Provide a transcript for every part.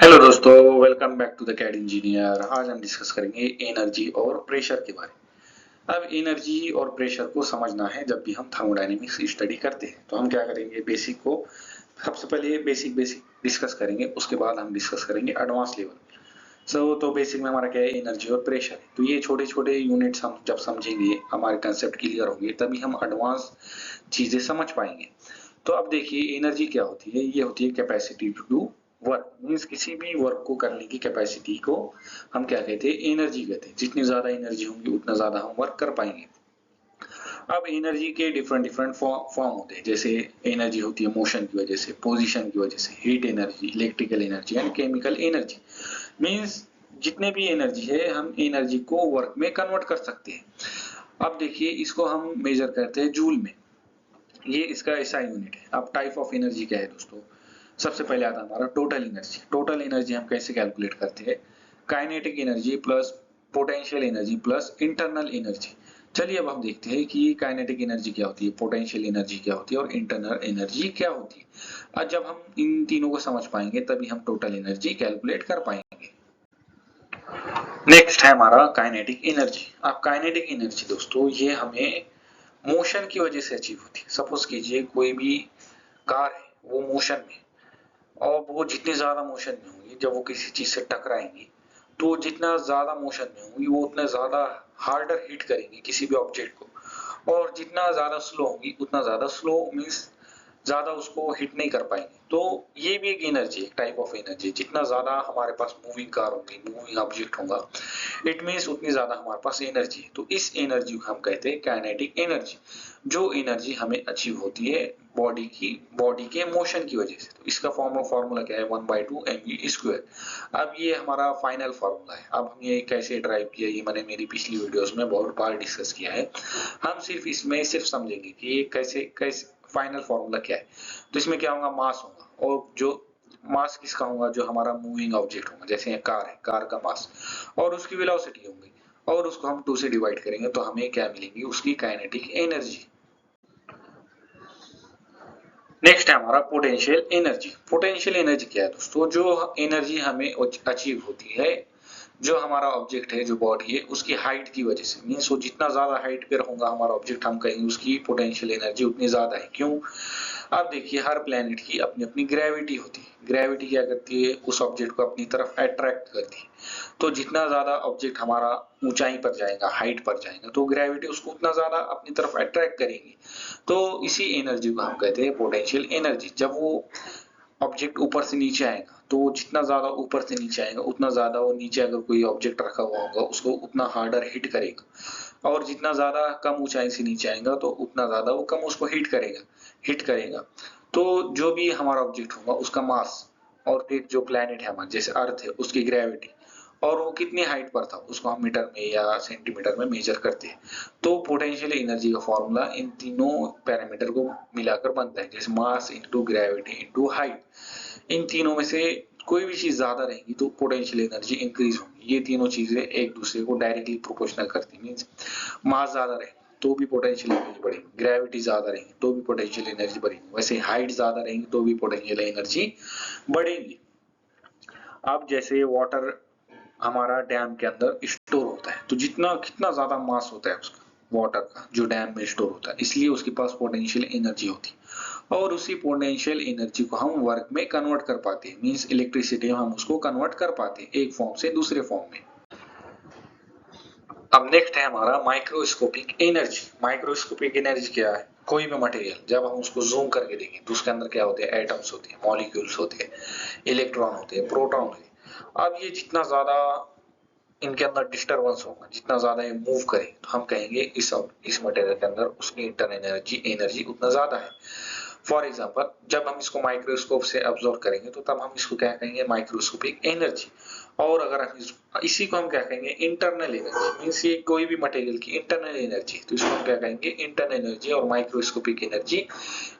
Hello दोस्तों, welcome back to the CAD engineer. आज हम डिस्कस करेंगे एनर्जी और प्रेशर के बारे में। अब एनर्जी और प्रेशर को समझना है जब भी हम थर्मोडायनेमिक्स स्टडी करते हैं तो हम क्या करेंगे, बेसिक को सबसे पहले बेसिक बेसिक डिस्कस करेंगे, उसके बाद हम डिस्कस करेंगे एडवांस लेवल। तो बेसिक में हमारा क्या है, एनर्जी और प्रेशर है। तो ये छोटे छोटे यूनिट्स हम जब समझेंगे, हमारे कंसेप्ट क्लियर होंगे, तभी हम एडवांस चीजें समझ पाएंगे। तो अब देखिए, एनर्जी क्या होती है? ये होती है capacity to do work. Means किसी भी वर्क को करने की कैपेसिटी को हम क्या कहते हैं, एनर्जी कहते हैं। जितनी ज्यादा एनर्जी होगी उतना ज्यादा हम वर्क कर पाएंगे। अब एनर्जी के डिफरेंट डिफरेंट फॉर्म होते हैं। जैसे एनर्जी होती है मोशन की वजह से, पोजीशन की वजह से, heat energy, electrical energy and chemical energy. Means जितने भी एनर्जी है, हम एनर्जी को वर्क में कन्वर्ट कर सकते हैं। अब देखिए, इसको हम मेजर करते हैं जूल में। ये इसका ऐसा यूनिट है। अब टाइप ऑफ एनर्जी क्या है दोस्तों? सबसे पहले आता है हमारा टोटल एनर्जी। टोटल एनर्जी हम कैसे कैलकुलेट करते हैं? Kinetic energy plus potential energy plus internal energy. चलिए अब हम देखते हैं कि काइनेटिक एनर्जी क्या होती है, पोटेंशियल एनर्जी क्या होती है और इंटरनल एनर्जी क्या होती है। अब जब हम इन तीनों को समझ पाएंगे तभी हम टोटल एनर्जी कैलकुलेट कर पाएंगे। नेक्स्ट है हमारा काइनेटिक एनर्जी। अब काइनेटिक एनर्जी दोस्तों, ये हमें मोशन की वजह से अचीव होती है। सपोज कीजिए कोई भी कार है, वो मोशन में, और वो जितनी ज्यादा मोशन में होंगी, जब वो किसी चीज से टकराएंगी तो जितना ज्यादा मोशन में होंगी वो उतना ज्यादा हार्डर हिट करेंगी किसी भी ऑब्जेक्ट को, और जितना ज्यादा स्लो होंगी उतना ज्यादा स्लो मीन्स ज्यादा उसको हिट नहीं कर पाएंगे। तो ये भी एक एनर्जी, एक टाइप ऑफ एनर्जी। जितना ज्यादा हमारे पास मूविंग कार होगी, मूविंग ऑब्जेक्ट होगा, इट मीन्स उतनी ज्यादा हमारे पास एनर्जी है। तो इस एनर्जी को हम कहते हैं काइनेटिक एनर्जी। जो एनर्जी हमें अचीव होती है बॉडी के मोशन की वजह से। तो इसका फॉर्मूला क्या है? 1/2 mv²। अब ये हमारा फाइनल फॉर्मूला है। अब हम ये कैसे ड्राइव किया, ये मैंने मेरी पिछली वीडियोस में बहुत बार डिस्कस किया है। हम सिर्फ इसमें सिर्फ समझेंगे कि ये कैसे कैसे फाइनल फॉर्मूला क्या है। तो इसमें क्या होगा, मास होगा, और जो मास किसका होगा? जो हमारा मूविंग ऑब्जेक्ट होगा। जैसे ये कार है, कार का मास और उसकी वेलोसिटी होगी, और उसको हम 2 से डिवाइड करेंगे तो हमें क्या मिलेंगी? उसकी काइनेटिक एनर्जी। नेक्स्ट है हमारा पोटेंशियल एनर्जी। पोटेंशियल एनर्जी क्या है दोस्तों? जो एनर्जी हमें अचीव होती है, जो हमारा ऑब्जेक्ट है, जो बॉडी है, उसकी हाइट की वजह से। मीन्स वो जितना ज्यादा हाइट पर होगा हमारा ऑब्जेक्ट, हम कहेंगे उसकी पोटेंशियल एनर्जी उतनी ज्यादा है। क्यों? अब देखिए, हर प्लेनेट की अपनी अपनी ग्रेविटी होती है। ग्रेविटी क्या करती है? उस ऑब्जेक्ट को अपनी तरफ अट्रैक्ट करती है। तो जितना ज्यादा ऑब्जेक्ट हमारा ऊंचाई पर जाएगा, हाइट पर जाएगा, तो ग्रेविटी उसको उतना ज्यादा अपनी तरफ अट्रैक्ट करेगी। तो इसी एनर्जी को हम कहते हैं पोटेंशियल एनर्जी। जब वो ऑब्जेक्ट ऊपर से नीचे आएगा, तो जितना ज्यादा ऊपर से नीचे आएगा उतना ज्यादा वो नीचे अगर कोई ऑब्जेक्ट रखा हुआ होगा उसको उतना हार्डर हिट करेगा, और जितना ज्यादा कम ऊंचाई से नीचे आएगा तो उतना ज्यादा वो कम उसको हिट करेगा। तो जो भी हमारा ऑब्जेक्ट होगा उसका मास, और फिर जो प्लेनेट है हमारा जैसे अर्थ है, उसकी ग्रेविटी, और वो कितनी हाइट पर था उसको हम मीटर में या सेंटीमीटर में मेजर करते हैं। तो पोटेंशियल एनर्जी का फॉर्मूला इन तीनों पैरामीटर को मिलाकर बनता है। जैसे mass into gravity into height, इन तीनों में से कोई भी चीज ज्यादा रहेगी तो पोटेंशियल एनर्जी इंक्रीज होगी। ये तीनों चीजें एक दूसरे को डायरेक्टली प्रोपोर्शनल करती है। मीन्स मास ज्यादा रहेगी तो भी पोटेंशियल एनर्जी बढ़ेगी, ग्रेविटी ज्यादा रहेगी तो भी पोटेंशियल एनर्जी बढ़ेगी, वैसे हाइट ज्यादा रहेगी तो भी पोटेंशियल एनर्जी बढ़ेगी। अब जैसे वाटर हमारा डैम के अंदर स्टोर होता है, तो जितना कितना ज्यादा मास होता है उसका, वाटर का, जो डैम में स्टोर होता है, इसलिए उसके पास पोटेंशियल एनर्जी होती है, और उसी पोटेंशियल एनर्जी को हम वर्क में कन्वर्ट कर पाते हैं। मींस इलेक्ट्रिसिटी हम उसको कन्वर्ट कर पाते हैं एक फॉर्म से दूसरे फॉर्म में। अब नेक्स्ट है हमारा माइक्रोस्कोपिक एनर्जी। माइक्रोस्कोपिक एनर्जी क्या है? कोई भी मटेरियल जब हम उसको जूम करके देखें तो उसके अंदर क्या होते हैं? एटम्स होते हैं, मॉलिक्यूल्स होते हैं, इलेक्ट्रॉन होते हैं, प्रोटॉन होते हैं। अब ये जितना ज्यादा इनके अंदर डिस्टरबेंस होगा, जितना ज्यादा ये मूव करें, तो हम कहेंगे इस मटेरियल के अंदर उसकी इंटरनल एनर्जी उतना ज्यादा है। फॉर एग्जाम्पल, जब हम इसको माइक्रोस्कोप से ऑब्जर्व करेंगे तो तब हम इसको क्या कहेंगे? Microscopic energy. और अगर हम इसी को हम क्या कहेंगे? Internal energy. मीन्स ये कोई भी मटेरियल की इंटरनल एनर्जी, तो इसको हम क्या कहेंगे? इंटरनल एनर्जी और माइक्रोस्कोपिक एनर्जी,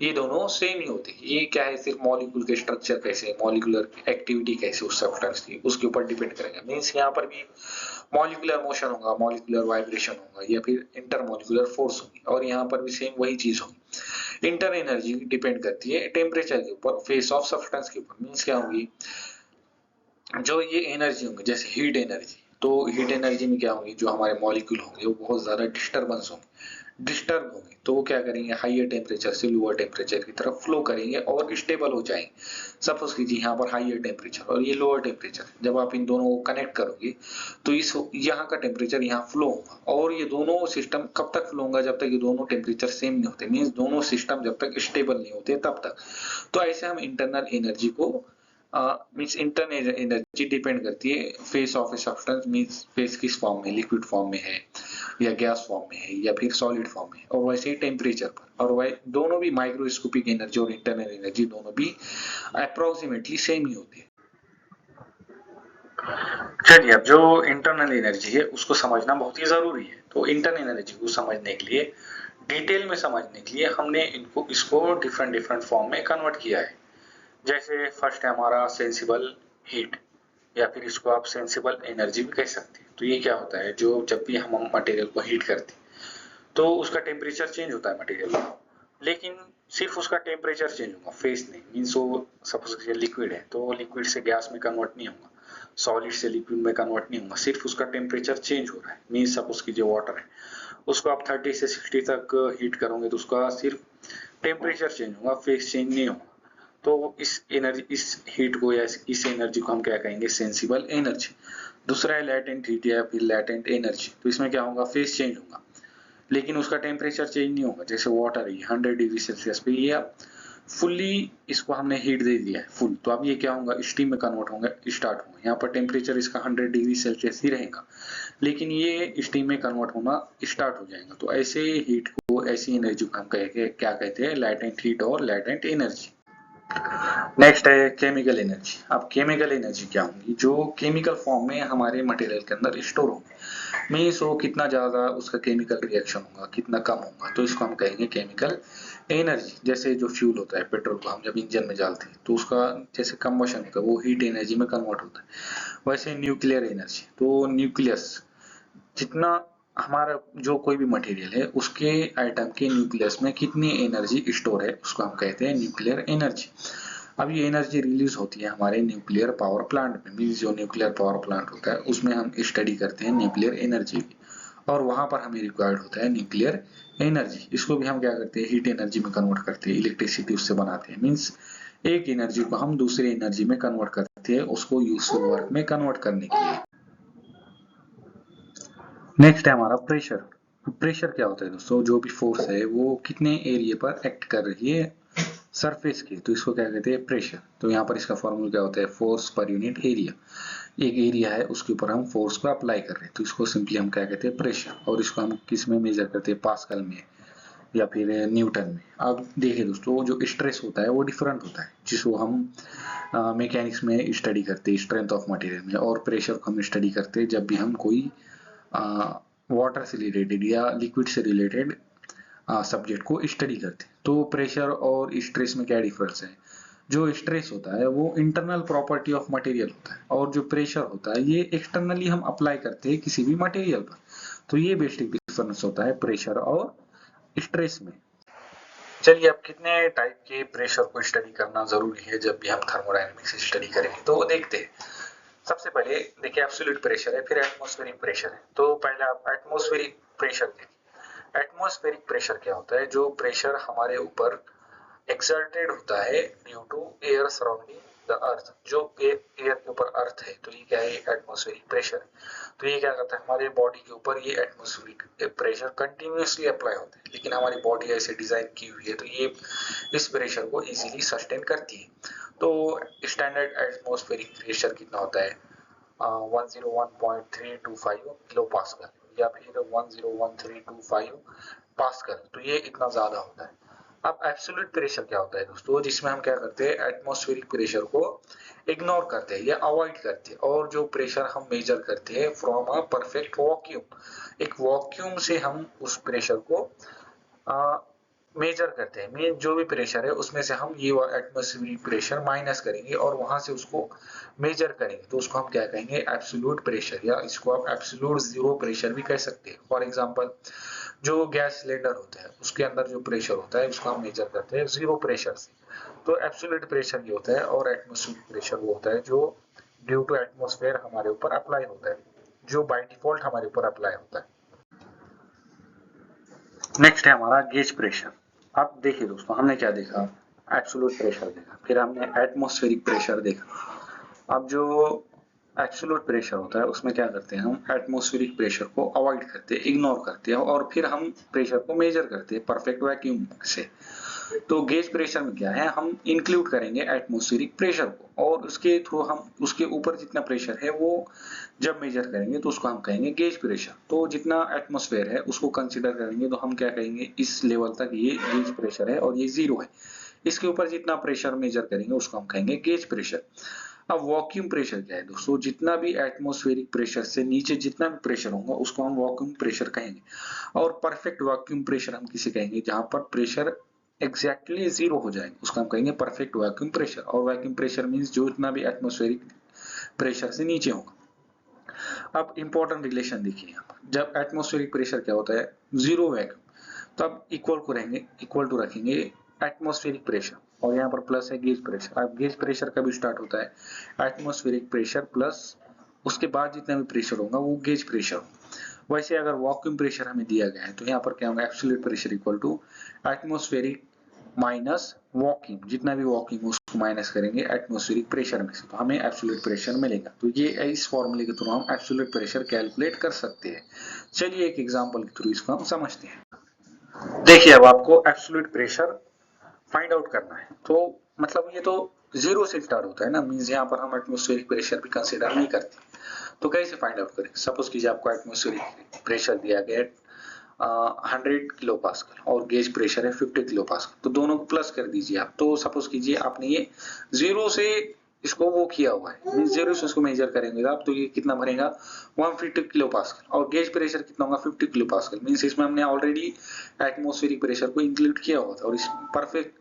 ये दोनों सेम ही होते हैं। ये क्या है? सिर्फ मॉलिक्यूल के स्ट्रक्चर कैसे, मॉलिक्यूलर एक्टिविटी कैसे उस सब्सटेंस की, उसके ऊपर डिपेंड करेगा। मीन्स यहाँ पर भी मॉलिक्यूलर मोशन होगा, मॉलिक्यूलर वाइब्रेशन होगा, या फिर इंटरमॉलिक्यूलर फोर्स होगी, और यहाँ पर भी सेम वही चीज होगी। इंटर एनर्जी डिपेंड करती है टेम्परेचर के ऊपर, फेस ऑफ सब्सटेंस के ऊपर। मीन्स क्या होगी? जो ये एनर्जी होंगे जैसे हीट एनर्जी, तो हीट एनर्जी में क्या होंगी, जो हमारे मॉलिक्यूल होंगे वो बहुत ज्यादा डिस्टर्ब होंगे, तो वो क्या करेंगे, हाइयर टेम्परेचर से लोअर टेम्परेचर की तरफ फ्लो करेंगे और स्टेबल हो जाएंगे। सपोज कीजिए यहाँ पर हाइयर टेम्परेचर और ये लोअर टेम्परेचर, जब आप इन दोनों को कनेक्ट करोगे तो इस यहाँ का टेम्परेचर यहाँ फ्लो होगा, और ये दोनों सिस्टम कब तक फ्लो होगा, जब तक ये दोनों टेम्परेचर सेम नहीं होते, मीन्स दोनों सिस्टम जब तक स्टेबल नहीं होते तब तक। तो ऐसे हम इंटरनल एनर्जी को मीन्स इंटरनल एनर्जी डिपेंड करती है face of a substance, means face किस फॉर्म में, लिक्विड फॉर्म में है या गैस फॉर्म में है या फिर सॉलिड फॉर्म में, और वैसे ही टेम्परेचर पर, और वह दोनों भी माइक्रोस्कोपिक एनर्जी और इंटरनल एनर्जी दोनों भी अप्रोक्सीमेटली सेम ही होती है। चलिए, अब जो इंटरनल एनर्जी है उसको समझना बहुत ही जरूरी है। तो इंटरनल एनर्जी को समझने के लिए, डिटेल में समझने के लिए हमने इसको डिफरेंट फॉर्म में कन्वर्ट किया है। जैसे फर्स्ट है हमारा सेंसिबल हीट, या फिर इसको आप सेंसिबल एनर्जी भी कह सकते हैं। तो ये क्या होता है, जो जब भी हम मटेरियल को हीट करते हैं तो उसका टेम्परेचर चेंज होता है मटेरियल का, लेकिन सिर्फ उसका टेम्परेचर चेंज होगा, फेस नहीं। मीन्स वो सपोज लिक्विड है तो लिक्विड से गैस में कन्वर्ट नहीं होगा, सॉलिड से लिक्विड में कन्वर्ट नहीं होगा, सिर्फ उसका टेम्परेचर चेंज हो रहा है। मीन्स सपोज कीजिए वाटर है, उसको आप 30 से 60 तक हीट करोगे तो उसका सिर्फ टेम्परेचर चेंज होगा, फेस चेंज नहीं होगा। तो इस हीट को या इस एनर्जी को हम क्या कहेंगे, सेंसिबल एनर्जी। दूसरा है लैटेंट हीट या फिर लैटेंट एनर्जी, तो इसमें क्या होगा, फेस चेंज होगा लेकिन उसका टेम्परेचर चेंज नहीं होगा। जैसे वाटर है 100 डिग्री सेल्सियस पे, ये अब फुल्ली इसको हमने हीट दे दिया है फुल, तो अब ये क्या होगा, स्टीम में कन्वर्ट होंगे, स्टार्ट होंगे। यहाँ पर टेम्परेचर इसका 100 डिग्री सेल्सियस ही रहेगा, लेकिन ये स्टीम में कन्वर्ट होना स्टार्ट हो जाएगा। तो ऐसे हीट को, ऐसी एनर्जी को हम क्या कहते हैं, लैटेंट हीट और लैटेंट एनर्जी। नेक्स्ट है केमिकल एनर्जी। अब केमिकल एनर्जी क्या होगी, जो केमिकल फॉर्म में हमारे मटेरियल के अंदर स्टोर होंगे। मीन्स वो कितना ज्यादा उसका केमिकल रिएक्शन होगा, कितना कम होगा, तो इसको हम कहेंगे केमिकल एनर्जी। जैसे जो फ्यूल होता है पेट्रोल को हम जब इंजन में डालते हैं तो उसका जैसे कंबशन होता है वो हीट एनर्जी में कन्वर्ट होता है। वैसे न्यूक्लियर एनर्जी, तो न्यूक्लियस, जितना हमारा जो कोई भी मटेरियल है उसके आइटम के न्यूक्लियस में कितनी एनर्जी स्टोर है उसको हम कहते हैं न्यूक्लियर एनर्जी। अब ये एनर्जी रिलीज होती है हमारे न्यूक्लियर पावर प्लांट में, मीन्स जो न्यूक्लियर पावर प्लांट होता है उसमें हम स्टडी करते हैं न्यूक्लियर एनर्जी की, और वहां पर हमें रिक्वायर्ड होता है न्यूक्लियर एनर्जी। इसको भी हम क्या करते हैं, हीट एनर्जी में कन्वर्ट करते हैं, इलेक्ट्रिसिटी उससे बनाते हैं। मीन्स एक एनर्जी को हम दूसरी एनर्जी में कन्वर्ट करते हैं उसको यूजफुल वर्क में कन्वर्ट करने के लिए। नेक्स्ट है हमारा प्रेशर। प्रेशर क्या होता है दोस्तों, जो भी फोर्स है वो कितने एरिया पर एक्ट कर रही है सरफेस की, तो इसको क्या कहते हैं, प्रेशर। तो यहाँ पर इसका फॉर्मूला क्या होता है, फोर्स पर यूनिट एरिया। एक एरिया है उसके ऊपर हम फोर्स को अप्लाई कर रहे हैं तो इसको सिंपली हम क्या कहते हैं, प्रेशर। और इसको हम किस में मेजर करते हैं, पास्कल में या फिर न्यूटन में। अब देखिए दोस्तों, जो स्ट्रेस होता है वो डिफरेंट होता है, जिसको हम मैकेनिक्स में स्टडी करते हैं स्ट्रेंथ ऑफ मटेरियल में, और प्रेशर को हम स्टडी करते हैं जब भी हम कोई वाटर से रिलेटेड या लिक्विड से रिलेटेड सब्जेक्ट को स्टडी करते हैं। तो प्रेशर और स्ट्रेस में क्या डिफरेंस है, जो स्ट्रेस होता है वो इंटरनल प्रॉपर्टी ऑफ मटेरियल होता है, और जो प्रेशर होता है ये एक्सटर्नली हम अप्लाई करते हैं किसी भी मटेरियल पर। तो ये बेसिक डिफरेंस होता है प्रेशर और स्ट्रेस में। चलिए, अब कितने टाइप के प्रेशर को स्टडी करना जरूरी है जब भी हम थर्मोडायनेमिक्स स्टडी करेंगे, तो वो देखते हैं। सबसे पहले देखिए एब्सोल्यूट प्रेशर है, फिर एटमॉस्फेरिक प्रेशर है। तो पहले आप एटमॉस्फेरिक प्रेशर देखिए। एटमॉस्फेरिक प्रेशर क्या होता है, जो प्रेशर हमारे ऊपर एक्सर्टेड होता है due to air surrounding the earth. जो एयर के ऊपर अर्थ है तो ये क्या है, एटमॉस्फेरिक प्रेशर। तो ये क्या करता है, हमारे बॉडी के ऊपर ये एटमॉस्फेरिक प्रेशर कंटिन्यूअसली अप्लाई होता है, लेकिन हमारी बॉडी ऐसे डिजाइन की हुई है तो ये इस प्रेशर को इजीली सस्टेन करती है। तो स्टैंडर्ड एटमॉस्फेरिक प्रेशर कितना होता है, 101.325 किलो पास्कल या फिर 101.325 पास्कल, तो ये इतना ज्यादा होता है। अब एब्सोल्यूट प्रेशर क्या होता है दोस्तों, जिसमें हम क्या करते हैं, एटमॉस्फेरिक प्रेशर को इग्नोर करते हैं या अवॉइड करते हैं, और जो प्रेशर हम मेजर करते हैं फ्रॉम अ परफेक्ट वॉक्यूम, एक वॉक्यूम से हम उस प्रेशर को मेजर करते हैं। मीन जो भी प्रेशर है उसमें से हम ये एटमॉस्फेरिक प्रेशर माइनस करेंगे और वहां से उसको मेजर करेंगे, तो उसको हम क्या कहेंगे, एब्सोल्यूट प्रेशर, या इसको आप एब्सोल्यूट जीरो प्रेशर भी कह सकते हैं। फॉर एग्जांपल, जो गैस सिलेंडर होता है उसके अंदर जो प्रेशर होता है उसको हम मेजर करते हैं जीरो प्रेशर से। तो एब्सोल्यूट प्रेशर ये होता है, और एटमॉस्फेरिक प्रेशर वो होता है जो ड्यू टू एटमॉस्फेयर हमारे ऊपर अप्लाई होता है, जो बाय डिफॉल्ट हमारे ऊपर अप्लाई होता है। नेक्स्ट है हमारा गेज प्रेशर। अब देखिए दोस्तों, हमने क्या देखा, एब्सोल्यूट प्रेशर देखा, फिर हमने एटमॉस्फेरिक प्रेशर देखा। अब जो एब्सोल्यूट प्रेशर होता है उसमें क्या करते हैं, हम एटमॉस्फेरिक प्रेशर को अवॉइड करते हैं, इग्नोर करते हैं, और फिर हम प्रेशर को मेजर करते हैं परफेक्ट वैक्यूम से। तो गेज प्रेशर में क्या है, हम इंक्लूड करेंगे एटमॉस्फेरिक प्रेशर को, और उसके थ्रू हम उसके ऊपर जितना प्रेशर है वो जब मेजर करेंगे तो उसको हम कहेंगे गेज प्रेशर। तो जितना एटमॉस्फेयर है उसको कंसीडर करेंगे तो हम क्या कहेंगे, इस लेवल तक ये गेज प्रेशर है और ये 0 है। इसके ऊपर जितना प्रेशर मेजर करेंगे उसको हम कहेंगे गेज प्रेशर। अब वैक्यूम प्रेशर क्या है दोस्तों, जितना भी एटमॉस्फेरिक प्रेशर से नीचे जितना भी प्रेशर होगा उसको हम वैक्यूम प्रेशर कहेंगे। और परफेक्ट वैक्यूम प्रेशर हम किसे कहेंगे, जहां पर प्रेशर एग्जैक्टली 0 हो जाएंगे उसको हम कहेंगे परफेक्ट वैक्यूम प्रेशर। और वैक्यूम प्रेशर मींस जो इतना भी एटमॉस्फेरिक प्रेशर से नीचे होगा। अब इंपॉर्टेंट रिलेशन देखिए यहाँ पर, जब एटमॉस्फेरिक प्रेशर क्या होता है, 0 वैक्यूम, तब इक्वल को रहेंगे, इक्वल टू रखेंगे एटमॉस्फेरिक प्रेशर, और यहाँ पर प्लस है गेज प्रेशर। अब गेज प्रेशर कब स्टार्ट होता है, एटमॉस्फेरिक प्रेशर प्लस उसके बाद जितना भी प्रेशर होगा वो गेज प्रेशर होगा। वैसे अगर वैक्यूम प्रेशर हमें दिया गया है तो यहाँ पर क्या होगा, absolute pressure equal to atmospheric minus vacuum, जितना भी वॉक्यूम उसको माइनस करेंगे एटमॉस्फेरिक प्रेशर में से, तो हमें एब्सोल्यूट प्रेशर मिलेगा। तो ये इस फॉर्मूले के थ्रू हम एब्सोल्यूट प्रेशर कैलकुलेट कर सकते हैं। चलिए एक एग्जांपल के थ्रू इसको हम समझते हैं। देखिए अब आपको एब्सोल्यूट प्रेशर फाइंड आउट करना है, तो मतलब ये तो 0 से स्टार्ट होता है ना, मींस यहाँ पर हम एटमॉस्फेरिक प्रेशर भी कंसीडर नहीं करते। तो कैसे फाइंड आउट करें, सपोज कीजिए आपको एटमॉस्फेरिक प्रेशर दिया गया 100 किलो पास्कल और गेज प्रेशर है 50 किलो पास्कल, तो दोनों को प्लस कर दीजिए आप। तो सपोज कीजिए आपने ये 0 से इसको वो किया हुआ है, मींस 0 से उसको मेजर करेंगे आप, तो ये कितना भरेगा 150 किलो पास्कल, और गेज प्रेशर कितना होगा 50 किलो पास्कल, मींस इसमें हमने ऑलरेडी एटमॉस्फेरिक प्रेशर को इंक्लूड किया हुआ था, और इस परफेक्ट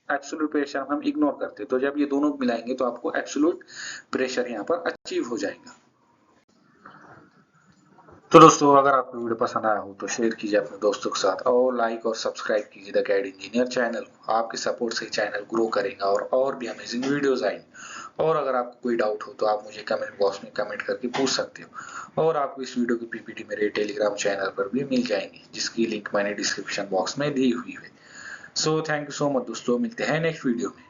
एब्सोल्यूट प्रेशर हम इग्नोर करते हैं। तो जब ये दोनों मिलाएंगे तो आपको एब्सोल्यूट प्रेशर यहाँ पर अचीव हो जाएगा। तो दोस्तों अगर आपको वीडियो पसंद आया हो तो शेयर कीजिए अपने दोस्तों के साथ, और लाइक और सब्सक्राइब कीजिए द गाइड इंजीनियर चैनल को। आपके सपोर्ट से चैनल ग्रो करेगा और भी अमेजिंग वीडियोस आएंगे। और अगर आपको कोई डाउट हो तो आप मुझे कमेंट बॉक्स में कमेंट करके पूछ सकते हो, और आपको इस वीडियो की पीपीटी मेरे टेलीग्राम चैनल पर भी मिल जाएंगी, जिसकी लिंक मैंने डिस्क्रिप्शन बॉक्स में दी हुई है। So thank you so much दोस्तों, मिलते हैं नेक्स्ट वीडियो में।